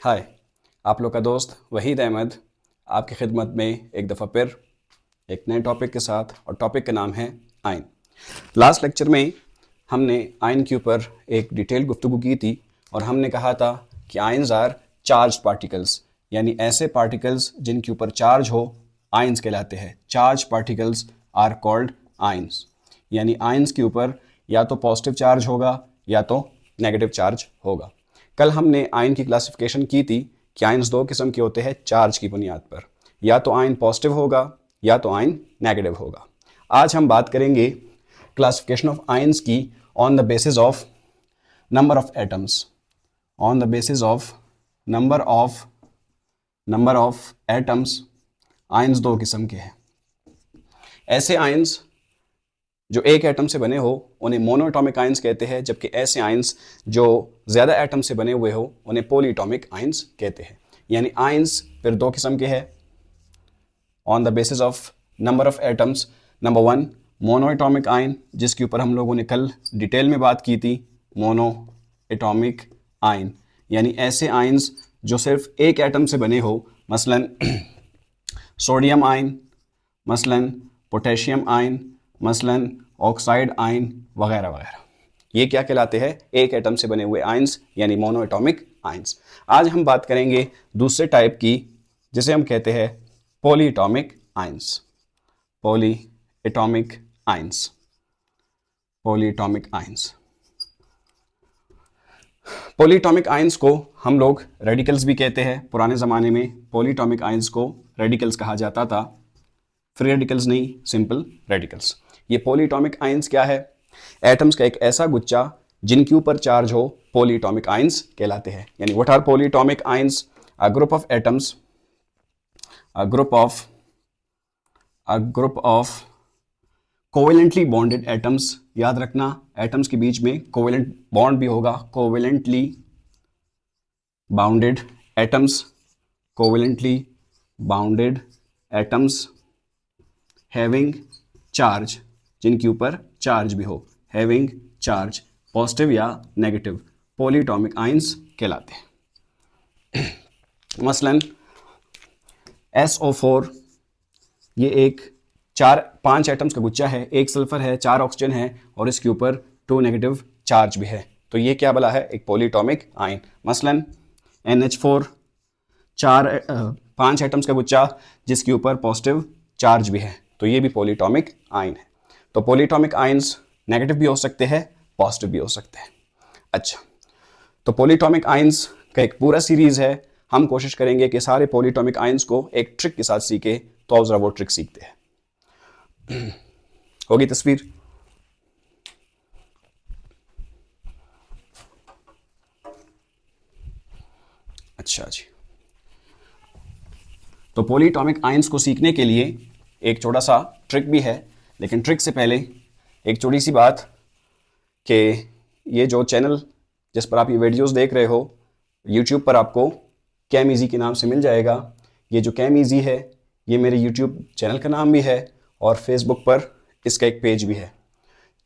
हाय, आप लोग का दोस्त वहीद अहमद आपकी खिदमत में एक दफ़ा फिर एक नए टॉपिक के साथ, और टॉपिक का नाम है आयन। लास्ट लेक्चर में हमने आयन के ऊपर एक डिटेल गुफ्तगू की थी और हमने कहा था कि आयन्स आर चार्ज पार्टिकल्स, यानी ऐसे पार्टिकल्स जिनके ऊपर चार्ज हो आयन्स कहलाते हैं। Charge particles are called ions, यानी आयन्स के ऊपर या तो पॉजिटिव चार्ज होगा या तो नेगेटिव चार्ज होगा। कल हमने आयन की क्लासिफिकेशन की थी कि आयन्स दो किस्म के होते हैं चार्ज की बुनियाद पर, या तो आयन पॉजिटिव होगा या तो आयन नेगेटिव होगा। आज हम बात करेंगे क्लासिफिकेशन ऑफ आयन्स की on the basis of number of atoms. On the basis of number of atoms ions दो किस्म के हैं। ऐसे आयन्स जो एक एटम से बने हो उन्हें मोनोएटॉमिक आयन्स कहते हैं, जबकि ऐसे आयन्स जो ज़्यादा एटम से बने हुए हो उन्हें पॉलीएटॉमिक आयन्स कहते हैं। यानी आयन्स फिर दो किस्म के हैं on the basis of number of atoms. Number 1 monoatomic ion, जिसके ऊपर हम लोगों ने कल डिटेल में बात की थी। मोनोएटॉमिक आयन यानी ऐसे आयन्स जो सिर्फ एक एटम से बने हो, मसलन सोडियम आयन, मसलन पोटेशियम आयन, मसलन ऑक्साइड आयन वगैरह वगैरह। ये क्या कहलाते हैं? एक एटम से बने हुए आयन्स, यानी मोनोएटॉमिक आयन्स। आज हम बात करेंगे दूसरे टाइप की, जिसे हम कहते हैं polyatomic ions. Polyatomic ions, polyatomic ions. Polyatomic ions को हम लोग रेडिकल्स भी कहते हैं। पुराने ज़माने में पॉलीएटॉमिक आयन्स को रेडिकल्स कहा जाता था, फ्री रेडिकल्स नहीं, सिंपल रेडिकल्स। ये पॉलीएटॉमिक आयन्स क्या है? एटम्स का एक ऐसा गुच्छा जिनके ऊपर चार्ज हो, पॉलीएटॉमिक आयन्स कहलाते हैं। यानी what are polyatomic ions? A group of atoms, a group of covalently bonded atoms. याद रखना, एटम्स के बीच में कोवेलेंट बॉन्ड भी होगा। Covalently bounded atoms, covalently bounded atoms having charge, जिनके ऊपर चार्ज भी हो, हैविंग चार्ज, पॉजिटिव या नेगेटिव, पॉलीएटॉमिक आयन्स कहलाते हैं। मसलन SO4, ये एक 4-5 एटम्स का गुच्छा है, एक सल्फर है, 4 ऑक्सीजन है और इसके ऊपर 2 नेगेटिव चार्ज भी है, तो ये क्या बला है? एक पॉलीएटॉमिक आयन। मसलन NH4, 5 एटम्स का गुच्छा जिसके ऊपर पॉजिटिव चार्ज भी है, तो ये भी पॉलीएटॉमिक आयन है। तो पॉलीएटॉमिक आयन्स नेगेटिव भी हो सकते हैं, पॉजिटिव भी हो सकते हैं। अच्छा, तो पॉलीएटॉमिक आयन्स का एक पूरा सीरीज है। हम कोशिश करेंगे कि सारे पॉलीएटॉमिक आयन्स को एक ट्रिक के साथ सीखे, तो आप जरा वो ट्रिक सीखते हैं। होगी तस्वीर? अच्छा जी, तो पॉलीएटॉमिक आयन्स को सीखने के लिए एक छोटा सा ट्रिक भी है, लेकिन ट्रिक से पहले एक छोटी सी बात कि ये जो चैनल जिस पर आप ये वीडियोस देख रहे हो, यूट्यूब पर आपको कैम ईजी के नाम से मिल जाएगा। ये जो कैम ईजी है ये मेरे यूट्यूब चैनल का नाम भी है और फेसबुक पर इसका एक पेज भी है।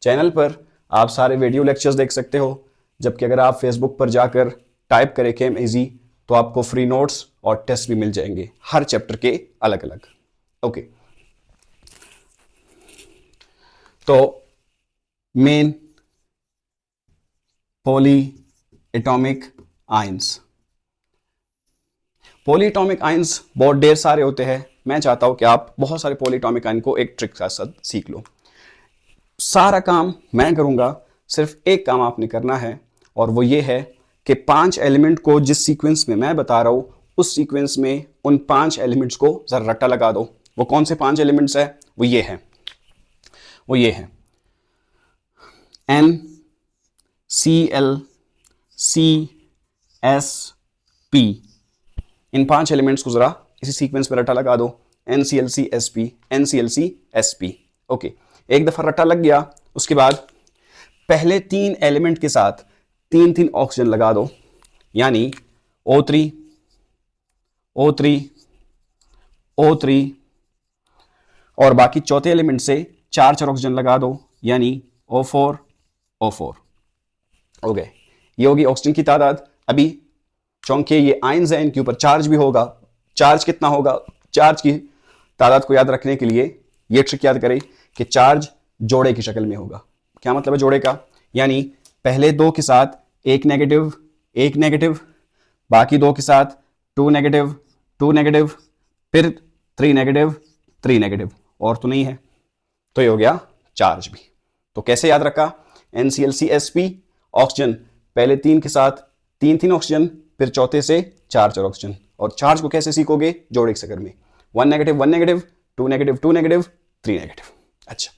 चैनल पर आप सारे वीडियो लेक्चर्स देख सकते हो, जबकि अगर आप फेसबुक पर जाकर टाइप करें कैम ईजी तो आपको फ्री नोट्स और टेस्ट भी मिल जाएंगे, हर चैप्टर के अलग अलग। ओके, तो main polyatomic ions. Polyatomic ions बहुत ढेर सारे होते हैं। मैं चाहता हूं कि आप बहुत सारे पॉलीएटॉमिक आयन को एक ट्रिक के साथ सीख लो। सारा काम मैं करूंगा, सिर्फ एक काम आपने करना है, और वो ये है कि 5 एलिमेंट को जिस सीक्वेंस में मैं बता रहा हूं उस सीक्वेंस में उन 5 एलिमेंट्स को जरा रट्टा लगा दो। वो कौन से 5 एलिमेंट्स है? वो ये है NCl, CsP। इन 5 एलिमेंट्स को जरा इसी सीक्वेंस में रट्टा लगा दो, NClCsP, NClCsP। ओके, एक दफा रट्टा लग गया, उसके बाद पहले 3 एलिमेंट के साथ 3-3 ऑक्सीजन लगा दो, यानी O3, O3, O3, और बाकी चौथे एलिमेंट से 4-4 ऑक्सीजन लगा दो, यानी O4, O4 हो गए। ये होगी ऑक्सीजन की तादाद। अभी चूंकि ये आयंस हैं इनके ऊपर चार्ज भी होगा। चार्ज कितना होगा? चार्ज की तादाद को याद रखने के लिए ये ट्रिक याद करें कि चार्ज जोड़े की शक्ल में होगा। क्या मतलब है जोड़े का? यानी पहले दो के साथ एक नेगेटिव, बाकी दो के साथ टू नेगेटिव, फिर थ्री नेगेटिव, और तो नहीं है, तो ये हो गया चार्ज भी। तो कैसे याद रखा? NClCsP, ऑक्सीजन पहले तीन के साथ तीन ऑक्सीजन, फिर चौथे से चार ऑक्सीजन। और चार्ज को कैसे सीखोगे? जोड़े की शक्ल में, 1 नेगेटिव, 2 नेगेटिव, 3 नेगेटिव। अच्छा,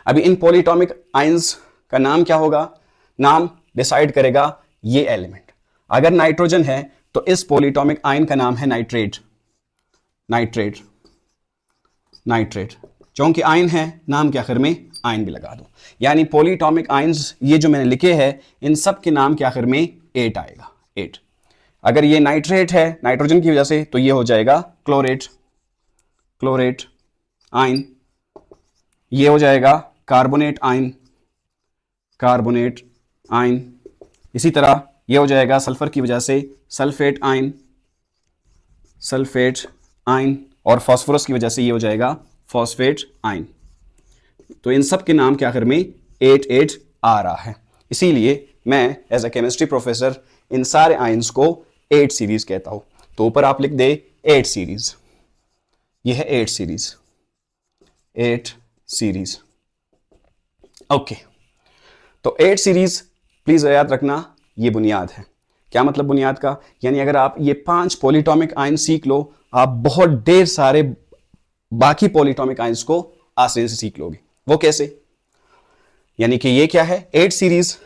अभी इन पॉलीटॉमिक आयंस का नाम क्या होगा? नाम डिसाइड करेगा ये एलिमेंट। अगर नाइट्रोजन है तो इस पॉलीटॉमिक आयन का नाम है नाइट्रेट। क्योंकि आयन है, नाम के आखिर में आयन भी लगा दो। यानी पॉलीटॉमिक आयंस ये जो मैंने लिखे हैं, इन सब के नाम के आखिर में 8 आएगा, 8। अगर ये नाइट्रेट है नाइट्रोजन की वजह से, तो ये हो जाएगा क्लोरेट आयन। ये हो जाएगा कार्बोनेट आयन। इसी तरह ये हो जाएगा सल्फर की वजह से सल्फेट आयन, और फास्फोरस की वजह से ये हो जाएगा फॉस्फेट आयन। तो इन सब के नाम के आखिर में 8 आ रहा है। इसीलिए मैं एज अ केमिस्ट्री प्रोफेसर इन सारे आयंस को 8 सीरीज कहता हूं। तो ऊपर आप लिख दे 8 सीरीज। ये है 8 सीरीज। ओके, तो 8 सीरीज प्लीज याद रखना, ये बुनियाद है। क्या मतलब बुनियाद का? यानी अगर आप ये 5 पॉलीटॉमिक आयन सीख लो, आप बहुत ढेर सारे बाकी पॉलीटॉमिक आयंस को आसानी से सीख लोगे। वो कैसे? यानी कि ये क्या है? 8 सीरीज।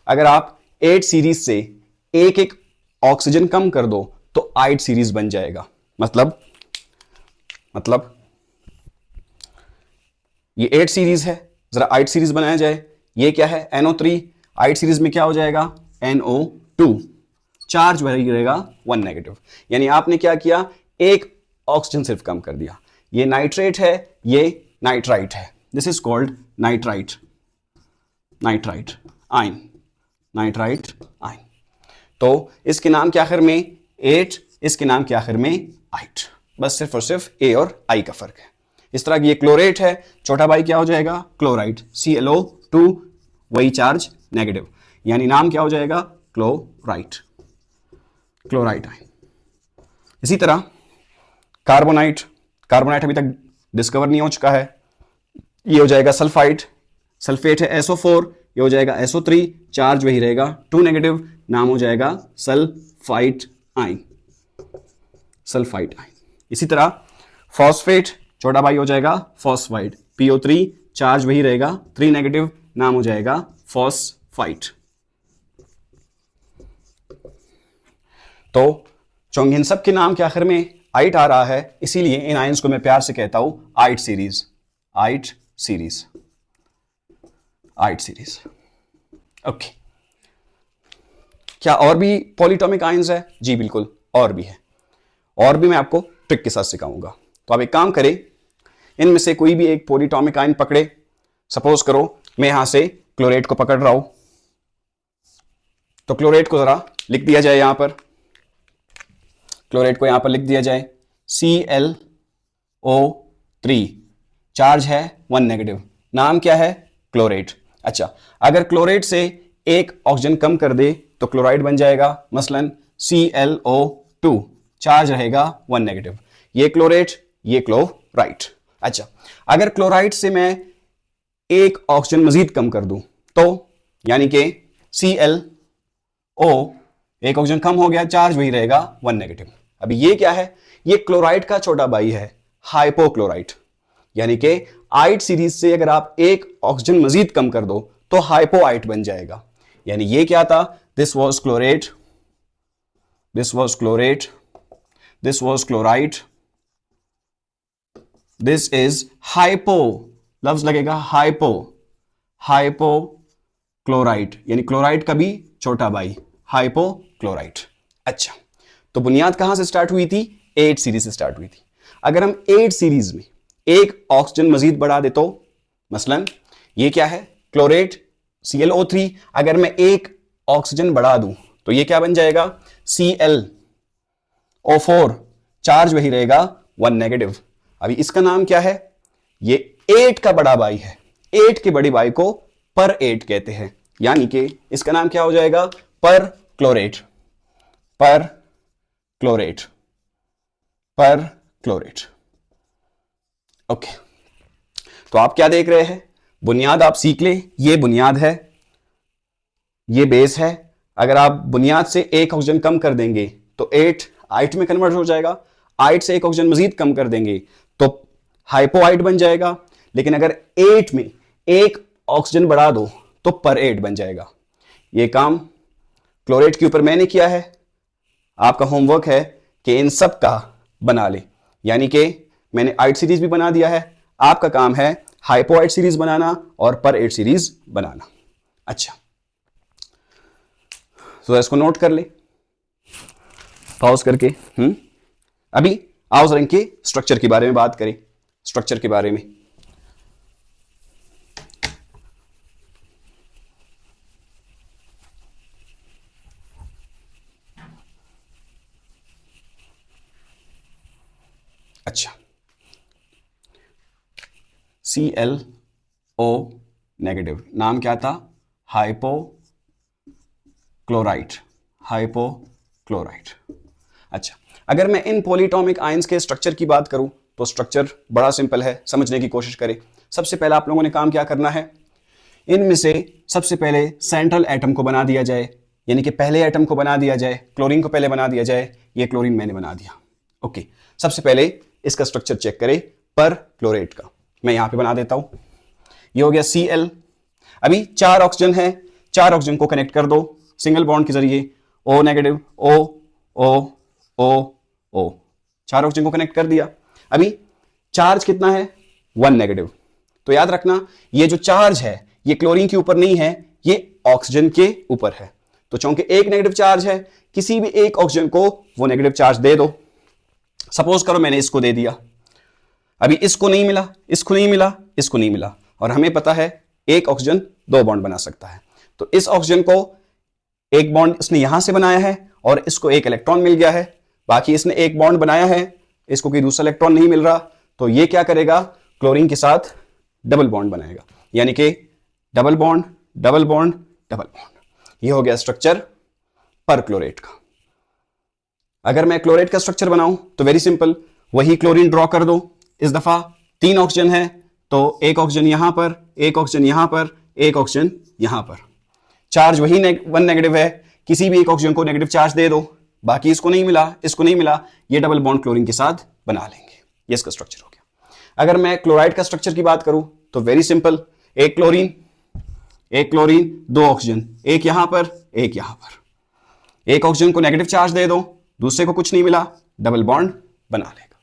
अगर आप 8 सीरीज से एक ऑक्सीजन कम कर दो तो 8 सीरीज बन जाएगा। मतलब ये 8 सीरीज है, जरा 8 सीरीज बनाया जाए। ये क्या है? NO3। 8 सीरीज में क्या हो जाएगा? NO2। चार्ज वही रहेगा 1 नेगेटिव। यानी आपने क्या किया? एक ऑक्सीजन सिर्फ कम कर दिया। ये नाइट्रेट है, ये नाइट्राइट है। This is called nitrite ion. तो इसके नाम के आखिर में 8, इसके नाम के आखिर में 8। बस सिर्फ और सिर्फ A और I का फर्क है। इस तरह की ये क्लोरेट है, छोटा भाई क्या हो जाएगा? क्लोराइड, ClO2, वही चार्ज नेगेटिव, यानी नाम क्या हो जाएगा? Chlorite ion. इसी तरह कार्बोनाइट अभी तक डिस्कवर नहीं हो चुका है। ये हो जाएगा सल्फेट है SO4, ये हो जाएगा SO3, चार्ज वही रहेगा 2 नेगेटिव, नाम हो जाएगा सल्फाइट आयन। इसी तरह फॉस्फेट, छोटा भाई हो जाएगा फॉस्फाइड, PO3, चार्ज वही रहेगा 3 नेगेटिव, नाम हो जाएगा फॉस्फाइट। तो चूंकि इन सब के नाम के आखिर में 8 आ रहा है, इसीलिए इन आयंस को मैं प्यार से कहता हूं 8 सीरीज। ओके, क्या और भी पॉलीटॉमिक आयंस है? जी बिल्कुल, और भी है, और भी मैं आपको ट्रिक के साथ सिखाऊंगा। तो आप एक काम करें, इनमें से कोई भी एक पॉलीटॉमिक आयन पकड़े। सपोज करो मैं यहां से क्लोरेट को पकड़ रहा हूं, तो क्लोरेट को जरा लिख दिया जाए यहां पर। क्लोरेट को यहां पर लिख दिया जाए ClO3, चार्ज है 1 नेगेटिव, नाम क्या है? क्लोरेट। अच्छा, अगर क्लोरेट से एक ऑक्सीजन कम कर दे तो क्लोराइड बन जाएगा, मसलन ClO2, चार्ज रहेगा 1 नेगेटिव। ये क्लोरेट, ये क्लोराइट। अच्छा, अगर क्लोराइड से मैं एक ऑक्सीजन मजीद कम कर दूं तो यानी कि ClO, एक ऑक्सीजन कम हो गया, चार्ज वही रहेगा 1 नेगेटिव। अभी ये क्या है? ये क्लोराइड का छोटा भाई है, हाइपोक्लोराइट। यानी कि 8 सीरीज से अगर आप एक ऑक्सीजन मजीद कम कर दो तो हाइपोआइट बन जाएगा। यानी ये क्या था? This was chloride, this is hypo, लफ्ज लगेगा हाइपोक्लोराइट, यानी क्लोराइड का भी छोटा भाई हाइपोक्लोराइट। अच्छा, तो बुनियाद कहां से स्टार्ट हुई थी? 8 सीरीज से स्टार्ट हुई थी। अगर हम 8 सीरीज में एक ऑक्सीजन मजीद बढ़ा दे तो, मसलन ये क्या है? क्लोरेट ClO3, अगर मैं एक ऑक्सीजन बढ़ा दूं तो ये क्या बन जाएगा? ClO4 चार्ज वही रहेगा 1 नेगेटिव। अभी इसका नाम क्या है? ये 8 का बड़ा भाई है, 8 के बड़ी भाई को पर 8 कहते हैं, यानी कि इसका नाम क्या हो जाएगा? पर क्लोरेट, पर क्लोरेट, पर क्लोरेट। ओके, तो आप क्या देख रहे हैं? बुनियाद आप सीख ले, ये बुनियाद है, ये बेस है। अगर आप बुनियाद से एक ऑक्सीजन कम कर देंगे तो 8 आइट में कन्वर्ट हो जाएगा, आइट से एक ऑक्सीजन मजीद कम कर देंगे तो हाइपोआइट बन जाएगा, लेकिन अगर 8 में एक ऑक्सीजन बढ़ा दो तो पर 8 बन जाएगा। ये काम क्लोरेट के ऊपर मैंने किया है, आपका होमवर्क है कि इन सब का बना ले, यानी कि मैंने आइट सीरीज भी बना दिया है, आपका काम है हाइपोआइट सीरीज बनाना और पर 8 सीरीज बनाना। अच्छा, तो इसको नोट कर ले पॉज करके। अभी आओ जरा इनके स्ट्रक्चर के बारे में बात करें, स्ट्रक्चर के बारे में। अच्छा, ClO नेगेटिव, नाम क्या था? Hypochlorite, hypochlorite. अच्छा, अगर मैं इन पॉलीटॉमिक आयंस के स्ट्रक्चर की बात करूं तो स्ट्रक्चर बड़ा सिंपल है, समझने की कोशिश करें। सबसे पहले आप लोगों ने काम क्या करना है? इनमें से सबसे पहले सेंट्रल एटम को बना दिया जाए, यानी कि पहले एटम को बना दिया जाए, क्लोरीन को पहले बना दिया जाए। ये क्लोरीन मैंने बना दिया। ओके, सबसे पहले इसका स्ट्रक्चर चेक करें पर क्लोरेट का। मैं यहां पे बना देता हूं, ये हो गया Cl। अभी 4 ऑक्सीजन है, 4 ऑक्सीजन को कनेक्ट कर दो सिंगल बॉन्ड के जरिए, O negative, O O O O, 4 oxygen को कनेक्ट कर दिया। अभी चार्ज कितना है? 1 नेगेटिव। तो याद रखना ये जो चार्ज है ये क्लोरीन के ऊपर नहीं है, ये ऑक्सीजन के ऊपर है। तो चूंकि एक नेगेटिव चार्ज है, किसी भी एक ऑक्सीजन को वो नेगेटिव चार्ज दे दो। सपोज करो मैंने इसको दे दिया, अभी इसको नहीं मिला, इसको नहीं मिला, इसको नहीं मिला, और हमें पता है एक ऑक्सीजन 2 बॉन्ड बना सकता है। तो इस ऑक्सीजन को एक बॉन्ड इसने यहां से बनाया है और इसको एक इलेक्ट्रॉन मिल गया है, बाकी इसने एक बॉन्ड बनाया है, इसको कोई दूसरा इलेक्ट्रॉन नहीं मिल रहा, तो ये क्या करेगा? क्लोरीन के साथ डबल बॉन्ड बनाएगा, यानी कि double bond, double bond, double bond. ये हो गया स्ट्रक्चर पर क्लोरेट का। अगर मैं क्लोरेट का स्ट्रक्चर बनाऊं तो वेरी सिंपल, वही क्लोरीन ड्रॉ कर दो। इस दफा 3 ऑक्सीजन है तो एक ऑक्सीजन यहां पर, एक ऑक्सीजन यहां पर, एक ऑक्सीजन यहां पर। चार्ज वही 1 नेगेटिव है, किसी भी एक ऑक्सीजन को नेगेटिव चार्ज दे दो, बाकी इसको नहीं मिला, इसको नहीं मिला, ये डबल बॉन्ड क्लोरीन के साथ बना लेंगे। ये इसका स्ट्रक्चर हो गया। अगर मैं क्लोराइड का स्ट्रक्चर की बात करूं तो वेरी सिंपल, एक क्लोरीन, एक क्लोरीन, 2 ऑक्सीजन, एक यहां पर, एक यहां पर। एक ऑक्सीजन को नेगेटिव चार्ज दे दो, दूसरे को कुछ नहीं मिला, डबल बॉन्ड बना लेगा,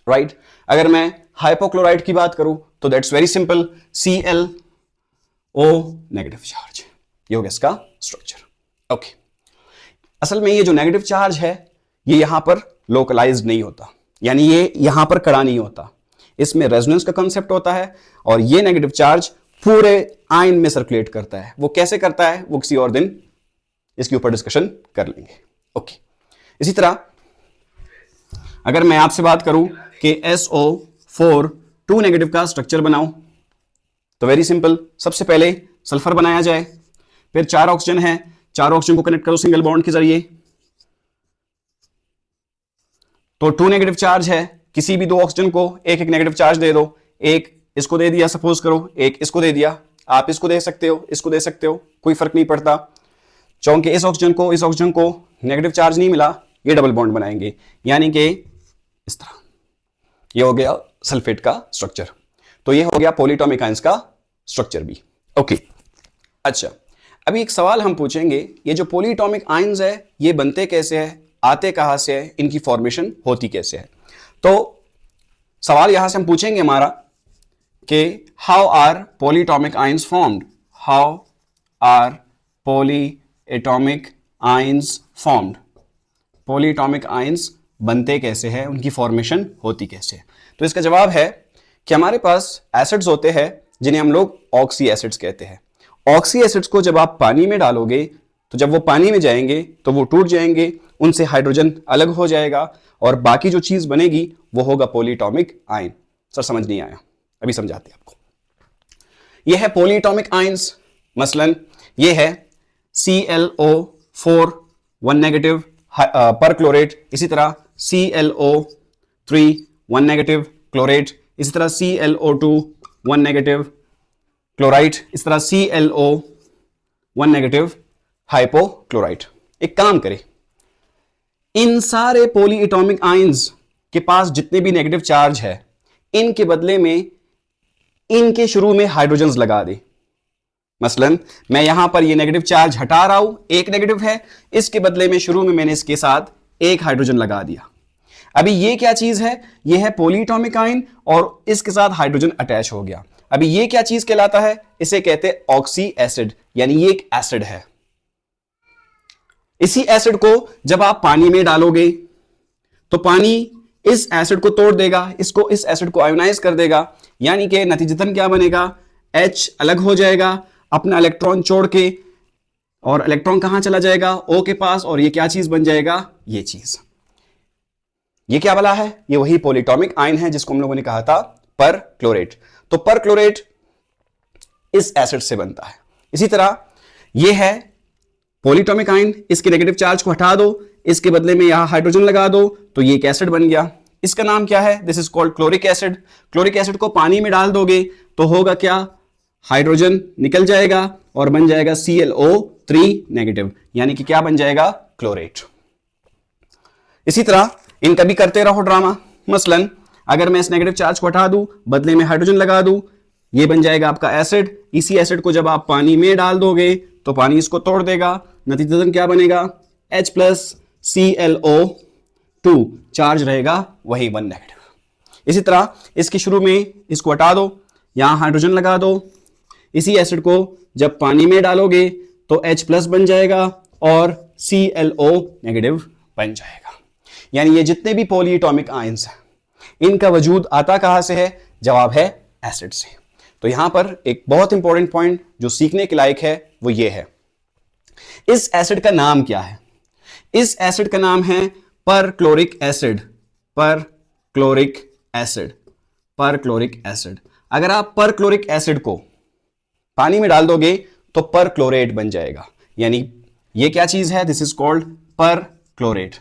राइट। अगर मैं हाइपोक्लोराइड की बात करूं तो that's very simple, ClO negative charge. ये हो गया इसका स्ट्रक्चर। ओके, असल में ये जो नेगेटिव चार्ज है ये यहां पर लोकलाइज्ड नहीं होता, यानी ये यहां पर खड़ा नहीं होता, इसमें रेजोनेंस का कंसेप्ट होता है, और ये नेगेटिव चार्ज पूरे आयन में सर्कुलेट करता है। वो कैसे करता है वो किसी और दिन इसके ऊपर डिस्कशन कर लेंगे। ओके, इसी तरह अगर मैं आपसे बात करूं कि SO4 2 नेगेटिव का स्ट्रक्चर बनाऊं तो वेरी सिंपल, सबसे पहले सल्फर बनाया जाए, फिर 4 ऑक्सीजन है, 4 ऑक्सीजन को कनेक्ट करो सिंगल बॉन्ड के जरिए, तो 2 नेगेटिव चार्ज है, किसी भी 2 ऑक्सीजन को एक एक नेगेटिव चार्ज दे दो। एक इसको दे दिया सपोज करो, एक इसको दे दिया, आप इसको दे सकते हो, इसको दे सकते हो, कोई फर्क नहीं पड़ता। चूंकि इस ऑक्सीजन को नेगेटिव चार्ज नहीं मिला, ये डबल बॉन्ड बनाएंगे, यानी कि इस तरह। ये हो गया सल्फेट का स्ट्रक्चर। तो ये हो गया पॉलीटॉमिक आयंस का स्ट्रक्चर भी। ओके, अच्छा, अभी एक सवाल हम पूछेंगे, ये जो पॉलीटॉमिक आयंस है ये बनते कैसे हैं, आते कहां से है, इनकी फॉर्मेशन होती कैसे है। तो सवाल यहां से हम पूछेंगे हमारा कि how are polyatomic ions formed, how are polyatomic ions formed, polyatomic ions बनते कैसे हैं, उनकी फॉर्मेशन होती कैसे है। तो इसका जवाब है कि हमारे पास एसिड्स होते हैं जिन्हें हम लोग ऑक्सी एसिड्स कहते हैं। ऑक्सी एसिड्स को जब आप पानी में डालोगे तो जब वो पानी में जाएंगे तो वो टूट जाएंगे, उनसे हाइड्रोजन अलग हो जाएगा और बाकी जो चीज बनेगी वो होगा पॉलीएटॉमिक आयन। सर समझ नहीं आया, अभी समझाते हैं आपको। ये है पॉलीएटॉमिक आयंस, मसलन ये है ClO4 1 नेगेटिव पर क्लोरेट, इसी तरह ClO3 1 नेगेटिव क्लोरेट, इसी तरह ClO2 1 नेगेटिव क्लोराइड, इस तरह ClO1 नेगेटिव हाइपोक्लोराइड। एक काम करें, इन सारे पॉलीएटॉमिक आयंस के पास जितने भी नेगेटिव चार्ज है, इनके बदले में इनके शुरू में हाइड्रोजन्स लगा दे। मसलन मैं यहां पर ये नेगेटिव चार्ज हटा रहा हूं, एक नेगेटिव है, इसके बदले में शुरू में मैंने इसके साथ एक हाइड्रोजन लगा दिया। अभी ये क्या चीज है? ये है पॉलीएटॉमिक आयन और इसके साथ हाइड्रोजन अटैच हो गया। अभी ये क्या चीज कहलाता है? इसे कहते हैं ऑक्सी एसिड, यानी ये एक एसिड है। इसी एसिड को जब आप पानी में डालोगे तो पानी इस एसिड को तोड़ देगा, इसको इस एसिड को आयोनाइज कर देगा, यानी कि नतीजतन क्या बनेगा? H अलग हो जाएगा अपना इलेक्ट्रॉन छोड़ के, और इलेक्ट्रॉन कहां चला जाएगा? O के पास, और ये क्या चीज बन जाएगा? ये चीज। ये क्या वाला है? ये वही पॉलीएटॉमिक आयन है जिसको हम लोगों ने कहा था पर क्लोरेट। तो पर क्लोरेट इस एसिड से बनता है। इसी तरह ये है पॉलीएटॉमिक आयन, इसके नेगेटिव चार्ज को हटा दो, इसके बदले में यहां हाइड्रोजन लगा दो, तो ये एक एसिड बन गया। इसका नाम क्या है? This is called chloric acid. Chloric acid को पानी में डाल दोगे तो होगा क्या? हाइड्रोजन निकल जाएगा और बन जाएगा ClO3 नेगेटिव, यानी कि क्या बन जाएगा? क्लोरेट। इसी तरह इनका भी करते रहो ड्रामा। मसलन अगर मैं इस नेगेटिव चार्ज को हटा दूं, बदले में हाइड्रोजन लगा दूं, ये बन जाएगा आपका एसिड। इसी एसिड को जब आप पानी में डाल दोगे तो पानी इसको तोड़ देगा, नतीजतन क्या बनेगा? H प्लस ClO2 चार्ज रहेगा वही 1 नेगेटिव। इसी तरह इसके शुरू में इसको हटा दो, यहां हाइड्रोजन लगा दो, इसी एसिड को जब पानी में डालोगे तो H प्लस बन जाएगा और ClO नेगेटिव बन जाएगा। यानी ये जितने भी पॉलीएटॉमिक आयंस हैं, इनका वजूद आता कहां से है? जवाब है एसिड से। तो यहां पर एक बहुत इंपॉर्टेंट पॉइंट जो सीखने के लायक है वो ये है, इस एसिड का नाम क्या है? इस एसिड का नाम है पर क्लोरिक एसिड। पर क्लोरिक एसिड, पर क्लोरिक एसिड। अगर आप पर क्लोरिक एसिड को पानी में डाल दोगे तो पर क्लोरेट बन जाएगा, यानी ये क्या चीज है? दिस इज कॉल्ड पर क्लोरेट।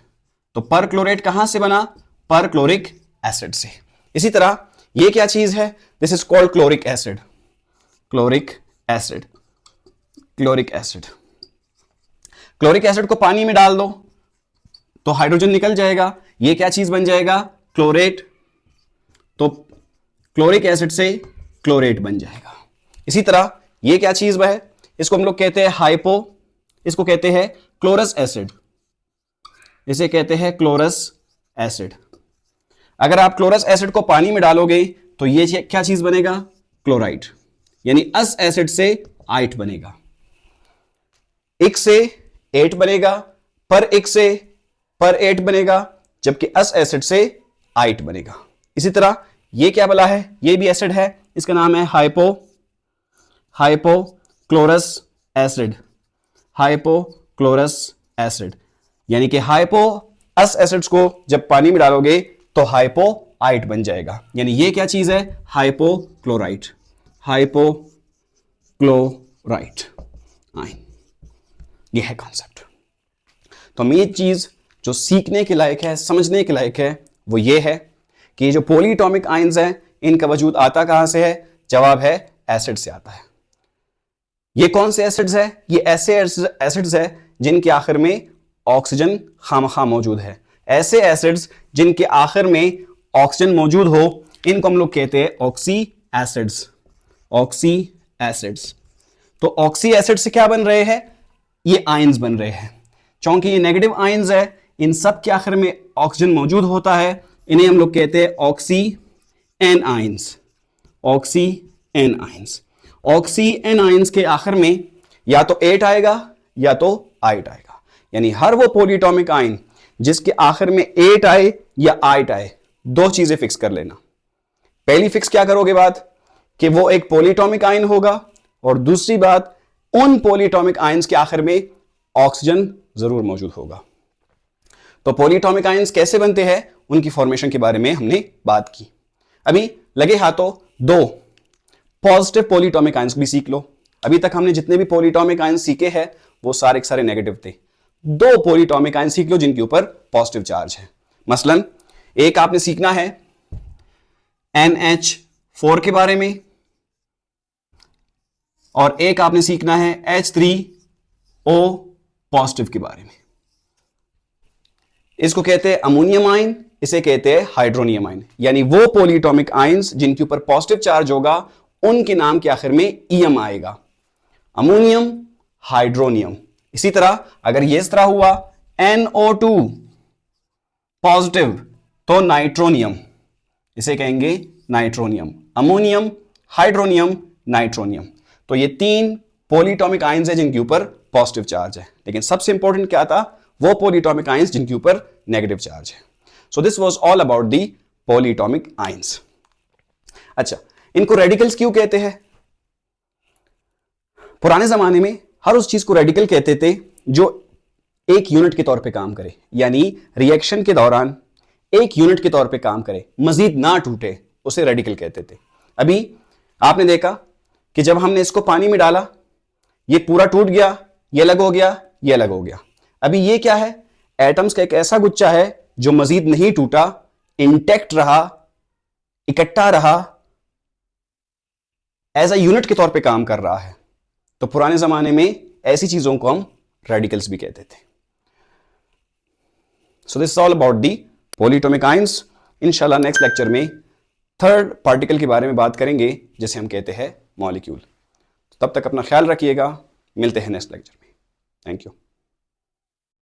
तो पर क्लोरेट कहां से बना? पर क्लोरिक एसिड से। इसी तरह ये क्या चीज है? This is called chloric acid. Chloric acid, chloric acid. Chloric acid को पानी में डाल दो तो हाइड्रोजन निकल जाएगा, ये क्या चीज बन जाएगा? क्लोरेट। तो क्लोरिक एसिड से क्लोरेट बन जाएगा। इसी तरह ये क्या चीज है? इसको हम लोग कहते हैं इसको कहते हैं क्लोरस एसिड, इसे कहते हैं क्लोरस एसिड। अगर आप क्लोरस एसिड को पानी में डालोगे तो ये क्या चीज बनेगा? क्लोराइड, यानी अस एसिड से आइट बनेगा। एक से 8 बनेगा, पर एक से पर 8 बनेगा, जबकि अस एसिड से आइट बनेगा। इसी तरह ये क्या वाला है? ये भी एसिड है, इसका नाम है हाइपोक्लोरस एसिड। हाइपोक्लोरस एसिड, यानी कि हाइपो अस एसिड्स को जब पानी में डालोगे तो हाइपो आइट बन जाएगा, यानी ये क्या चीज है? हाइपोक्लोराइट। हाइपोक्लोराइट आयन, ये है कॉन्सेप्ट। तो मेन चीज जो सीखने के लायक है, समझने के लायक है, वो ये है कि जो पॉलीएटॉमिक आयंस हैं, इनका वजूद आता कहां से है? जवाब है एसिड से आता है। ये कौन से एसिड्स है? ये ऐसे एसिड्स है जिनके आखिर में ऑक्सीजन खामखा मौजूद है। ऐसे एसिड्स जिनके आखिर में ऑक्सीजन मौजूद हो, इनको हम लोग कहते हैं ऑक्सी एसिड्स। Oxy acids. तो ऑक्सी एसिड से क्या बन रहे हैं? ये आयंस बन रहे हैं। चूंकि ये नेगेटिव आयंस है, इन सब के आखिर में ऑक्सीजन मौजूद होता है, इन्हें हम लोग कहते हैं oxyanions. Oxyanions. Oxyanions के आखिर में या तो 8 आएगा या तो 8 आएगा, यानी हर वो पॉलीएटॉमिक आयन जिसके आखिर में 8 आए या 8 आए, दो चीजें फिक्स कर लेना। पहली फिक्स क्या करोगे बात? कि वो एक पॉलीएटॉमिक आयन होगा, और दूसरी बात, उन पॉलीएटॉमिक आयंस के आखिर में ऑक्सीजन जरूर मौजूद होगा। तो पॉलीएटॉमिक आयंस कैसे बनते हैं, उनकी फॉर्मेशन के बारे में हमने बात की। अभी लगे हाथों दो पॉजिटिव पॉलीएटॉमिक आयंस भी सीख लो। अभी तक हमने जितने भी पॉलीएटॉमिक आयंस सीखे हैं वो सारे के सारे नेगेटिव थे। दो पॉलीएटॉमिक आयंस सीख लो जिनके ऊपर पॉजिटिव चार्ज है। मसलन एक आपने सीखना है NH4 के बारे में, और एक आपने सीखना है H3O पॉजिटिव के बारे में। इसको कहते हैं अमोनियम आयन, इसे कहते हैं हाइड्रोनियम आयन। यानी वो पॉलीएटॉमिक आयंस जिनके ऊपर पॉजिटिव चार्ज होगा उनके नाम के आखिर में ईएम आएगा, अमोनियम, हाइड्रोनियम। इसी तरह अगर ये इस तरह हुआ NO2 पॉजिटिव तो नाइट्रोनियम, इसे कहेंगे नाइट्रोनियम, अमोनियम, हाइड्रोनियम, नाइट्रोनियम। तो ये तीन पॉलीएटॉमिक आयंस है जिनके ऊपर पॉजिटिव चार्ज है। लेकिन सबसे इंपॉर्टेंट क्या था, वो पॉलीएटॉमिक आयंस जिनके ऊपर नेगेटिव चार्ज है। So this was all about the polyatomic ions. अच्छा, इनको रेडिकल्स क्यों कहते हैं? पुराने जमाने में हर उस चीज को रेडिकल कहते थे जो एक यूनिट के तौर पे काम करे, यानी रिएक्शन के दौरान एक यूनिट के तौर पे काम करे, मजीद ना टूटे, उसे रेडिकल कहते थे। अभी आपने देखा कि जब हमने इसको पानी में डाला ये पूरा टूट गया, ये अलग हो गया, ये अलग हो गया। अभी ये क्या है? एटम्स का एक ऐसा गुच्छा है जो मजीद नहीं टूटा, इंटैक्ट रहा, इकट्ठा रहा, एज अ यूनिट के तौर पे काम कर रहा है। तो पुराने जमाने में ऐसी चीजों को हम रेडिकल्स भी कहते थे। So this is all about the polyatomic ions. इंशाल्लाह नेक्स्ट लेक्चर में थर्ड पार्टिकल के बारे में बात करेंगे जिसे हम कहते हैं मॉलिक्यूल। तब तक अपना ख्याल रखिएगा, मिलते हैं नेक्स्ट लेक्चर में। Thank you.